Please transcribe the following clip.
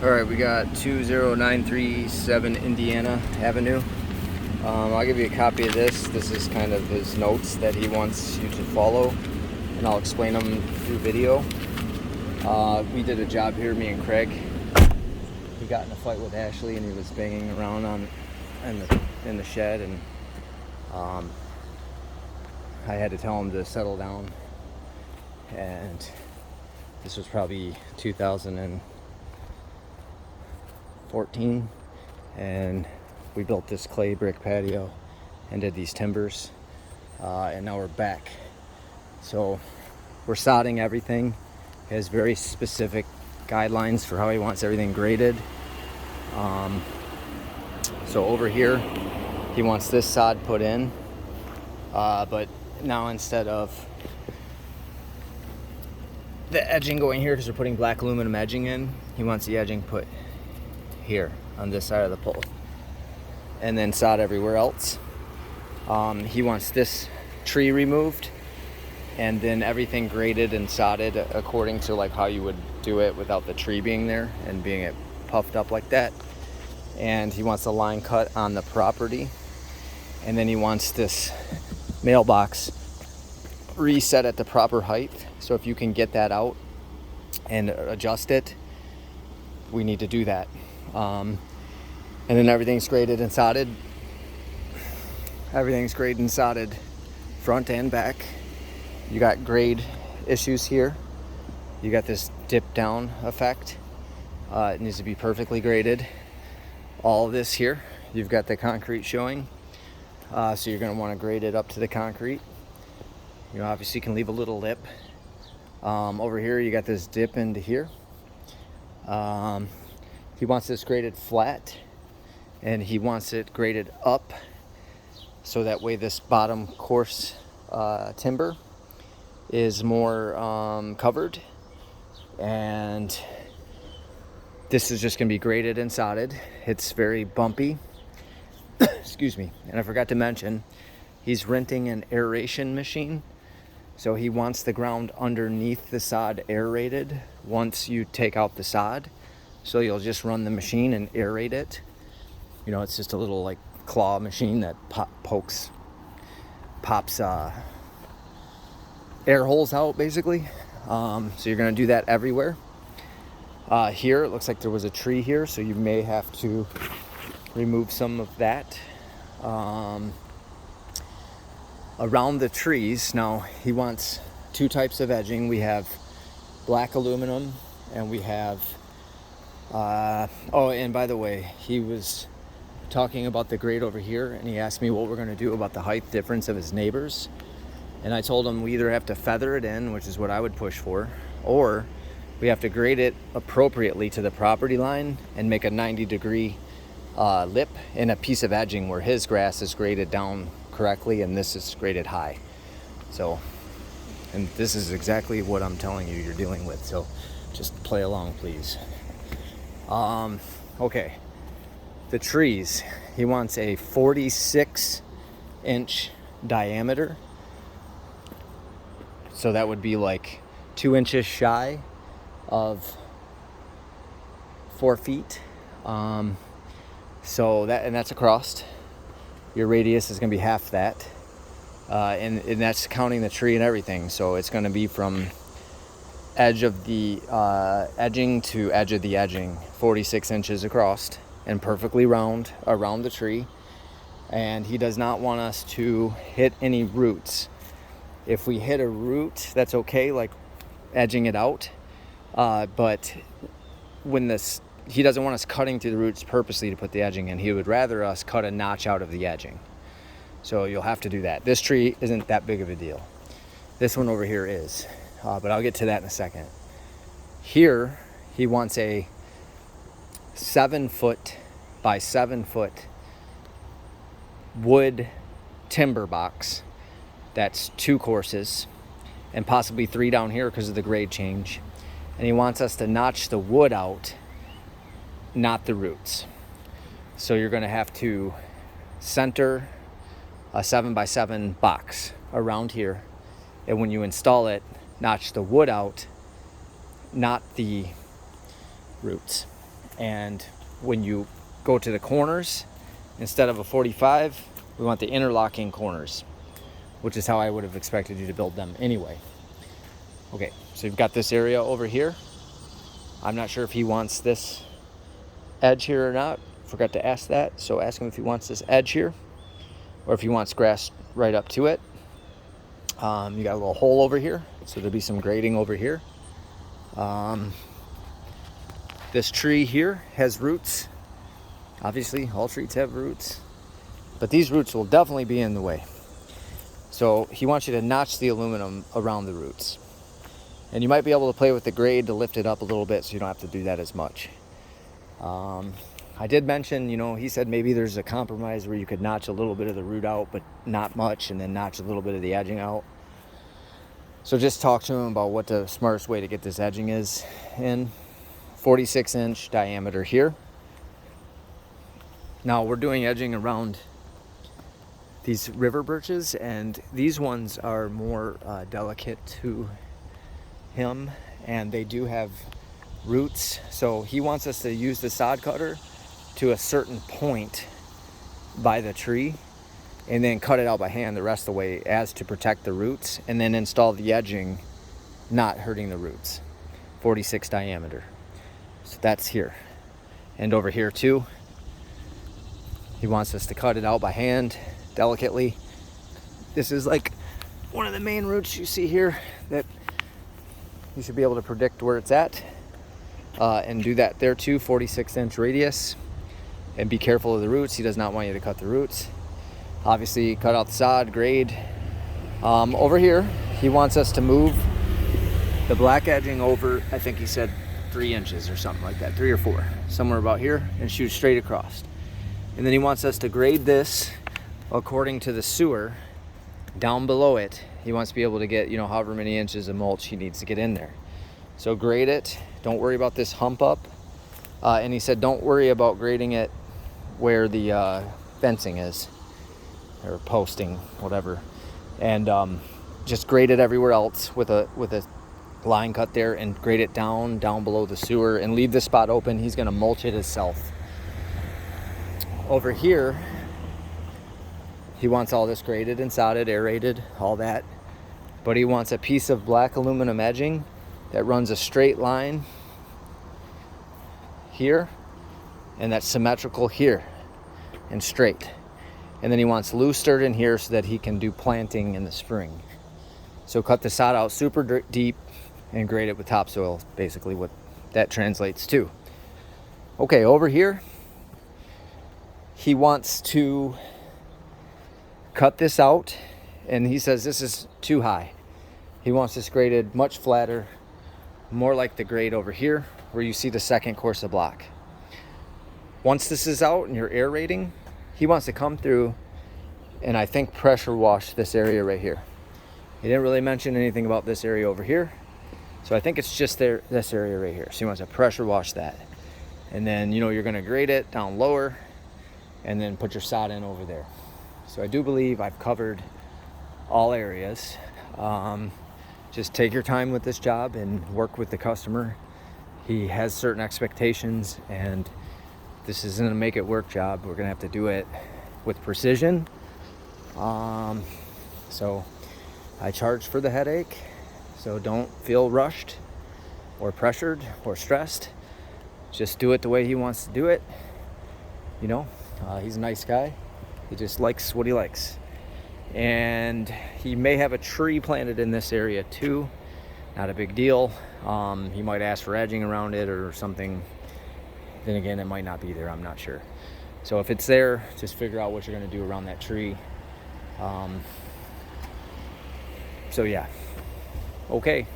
Alright, we got 20937 Indiana Avenue. I'll give you a copy of this. This is kind of his notes that he wants you to follow, and I'll explain them through video. We did a job here, me and Craig. He got in a fight with Ashley and he was banging around in the shed, and I had to tell him to settle down. And this was probably 2014, and we built this clay brick patio and did these timbers, and now we're back. So we're sodding everything. He has very specific guidelines for how he wants everything graded. So over here he wants this sod put in, but now instead of the edging going here, because we're putting black aluminum edging in, he wants the edging put here on this side of the pole, and then sod everywhere else. He wants this tree removed, and then everything graded and sodded according to like how you would do it without the tree being there and being it puffed up like that. And he wants the line cut on the property, and then he wants this mailbox reset at the proper height. So if you can get that out and adjust it, we need to do that. And then everything's graded and sodded. Everything's graded and sodded front and back. You got grade issues here. You got this dip down effect. It needs to be perfectly graded. All of this here, you've got the concrete showing. So you're going to want to grade it up to the concrete. You obviously can leave a little lip. Over here you got this dip into here. He wants this graded flat, and he wants it graded up so that way this bottom coarse timber is more covered, and this is just going to be graded and sodded. It's very bumpy. Excuse me. And I forgot to mention, he's renting an aeration machine. So he wants the ground underneath the sod aerated once you take out the sod. So you'll just run the machine and aerate it. You know, it's just a little like claw machine that pops air holes out basically. So you're gonna do that everywhere. Here, it looks like there was a tree here, so you may have to remove some of that. Around the trees, now he wants two types of edging. We have black aluminum, and we have oh, and by the way, he was talking about the grade over here, and he asked me what we're going to do about the height difference of his neighbors. And I told him we either have to feather it in, which is what I would push for, or we have to grade it appropriately to the property line and make a 90-degree lip in a piece of edging where his grass is graded down correctly and this is graded high. So, and this is exactly what I'm telling you you're dealing with, so just play along, please. Okay, the trees, he wants a 46-inch diameter, so that would be like 2 inches shy of 4 feet. So that's across. Your radius is going to be half that, and that's counting the tree and everything. So it's going to be from edge of the edging to edge of the edging, 46 inches across, and perfectly round around the tree. And he does not want us to hit any roots. If we hit a root, that's okay, like edging it out. But when he doesn't want us cutting through the roots purposely to put the edging in. He would rather us cut a notch out of the edging. So you'll have to do that. This tree isn't that big of a deal. This one over here is, but I'll get to that in a second. Here, he wants a 7-foot by 7-foot wood timber box. That's 2 courses, and possibly 3 down here because of the grade change. And he wants us to notch the wood out, not the roots. So you're going to have to center a 7x7 box around here, and when you install it, notch the wood out, not the roots. And when you go to the corners, instead of a 45, we want the interlocking corners, which is how I would have expected you to build them anyway. Okay, so you've got this area over here. I'm not sure if he wants this edge here or not. Forgot to ask that, so ask him if he wants this edge here or if he wants grass right up to it. You got a little hole over here, so there'll be some grading over here. This tree here has roots. Obviously, all trees have roots, but these roots will definitely be in the way. So he wants you to notch the aluminum around the roots. And you might be able to play with the grade to lift it up a little bit so you don't have to do that as much. I did mention, he said maybe there's a compromise where you could notch a little bit of the root out, but not much, and then notch a little bit of the edging out. So just talk to him about what the smartest way to get this edging is in. 46-inch diameter here. Now we're doing edging around these river birches, and these ones are more delicate to him, and they do have roots. So he wants us to use the sod cutter to a certain point by the tree and then cut it out by hand the rest of the way as to protect the roots, and then install the edging not hurting the roots. 46 diameter. So that's here. And over here too, he wants us to cut it out by hand delicately. This is like one of the main roots you see here that you should be able to predict where it's at, and do that there too. 46-inch radius, and be careful of the roots. He does not want you to cut the roots. Obviously cut out the sod, grade. Over here he wants us to move the black edging over, I think he said 3 inches or something like that, 3 or 4, somewhere about here, and shoot straight across. And then he wants us to grade this according to the sewer down below it. He wants to be able to get, however many inches of mulch he needs to get in there. So grade it. Don't worry about this hump up. And he said don't worry about grading it where the fencing is, or posting, whatever. And just grade it everywhere else with a line cut there, and grade it down below the sewer, and leave this spot open. He's going to mulch it himself. Over here, he wants all this graded and sodded, aerated, all that. But he wants a piece of black aluminum edging that runs a straight line here, and that's symmetrical here and straight. And then he wants loose dirt in here so that he can do planting in the spring. So cut the sod out super deep and grade it with topsoil, basically what that translates to. Okay, over here, he wants to cut this out, and he says this is too high. He wants this graded much flatter, more like the grade over here where you see the second course of block. Once this is out and you're aerating, he wants to come through and I think pressure wash this area right here. He didn't really mention anything about this area over here, so I think it's just this area right here. So he wants to pressure wash that, and then you're going to grade it down lower and then put your sod in over there. So I do believe I've covered all areas. Just take your time with this job and work with the customer. He has certain expectations, and this isn't a make it work job. We're gonna have to do it with precision. So I charge for the headache, so don't feel rushed or pressured or stressed. Just do it the way he wants to do it. He's a nice guy. He just likes what he likes. And he may have a tree planted in this area too. Not a big deal. He might ask for edging around it or something. Then again, it might not be there. I'm not sure. So if it's there, just figure out what you're going to do around that tree. So yeah. Okay.